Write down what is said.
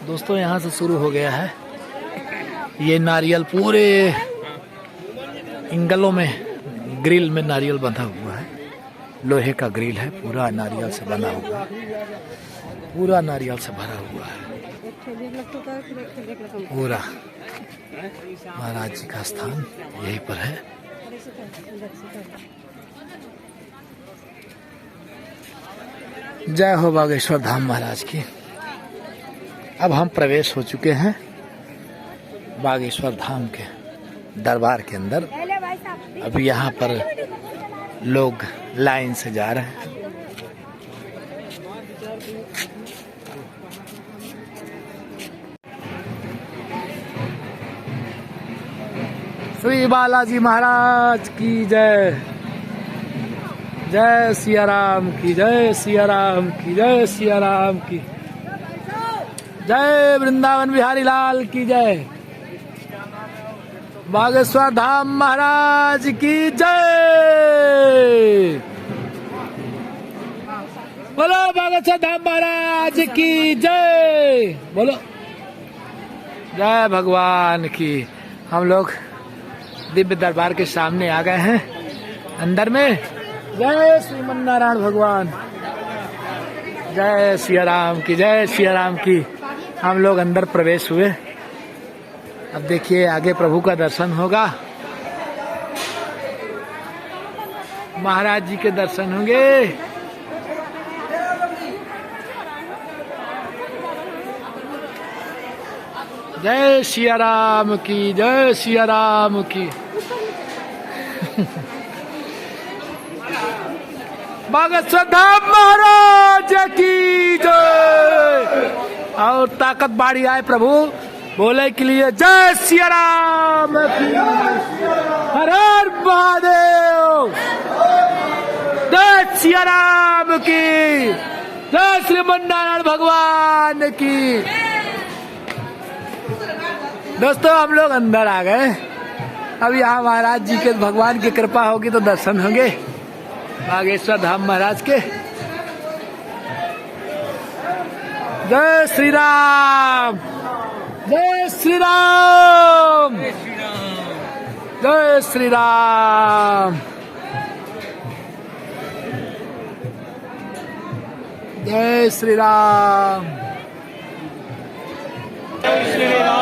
दोस्तों यहाँ से शुरू हो गया है ये नारियल, पूरे एंगलों में ग्रिल में नारियल बंधा हुआ है। लोहे का ग्रिल है, पूरा नारियल से बना हुआ है, पूरा नारियल से भरा हुआ है। पूरा महाराज जी का स्थान यहीं पर है। जय हो बागेश्वर धाम महाराज की। अब हम प्रवेश हो चुके हैं बागेश्वर धाम के दरबार के अंदर। अभी यहाँ पर लोग लाइन से जा रहे हैं। श्री बालाजी महाराज की जय। जय सिया राम की, जय सिया राम की, जय सिया राम की, जय वृंदावन बिहारी लाल की जय। बागेश्वर धाम महाराज की जय। बोलो बागेश्वर धाम महाराज की जय। बोलो जय भगवान की। हम लोग दिव्य दरबार के सामने आ गए हैं अंदर में। जय श्रीमन नारायण भगवान, जय सिया राम की, जय सिया राम की। हम लोग अंदर प्रवेश हुए। अब देखिए आगे प्रभु का दर्शन होगा, महाराज जी के दर्शन होंगे। जय सिया राम की, जय सिया राम की। बागेश्वर धाम महाराज की जय। और ताकत बाड़ी आए प्रभु बोले के लिए। जय सिया राम की, हर हर महादेव। जय सिया राम की, जय श्रीमन नारायण भगवान की। दोस्तों हम लोग अंदर आ गए। अब यहाँ महाराज जी के, भगवान की कृपा होगी तो दर्शन होंगे बागेश्वर धाम महाराज के। जय श्री राम, जय श्री राम, जय श्री राम, जय श्री राम, जय श्री राम।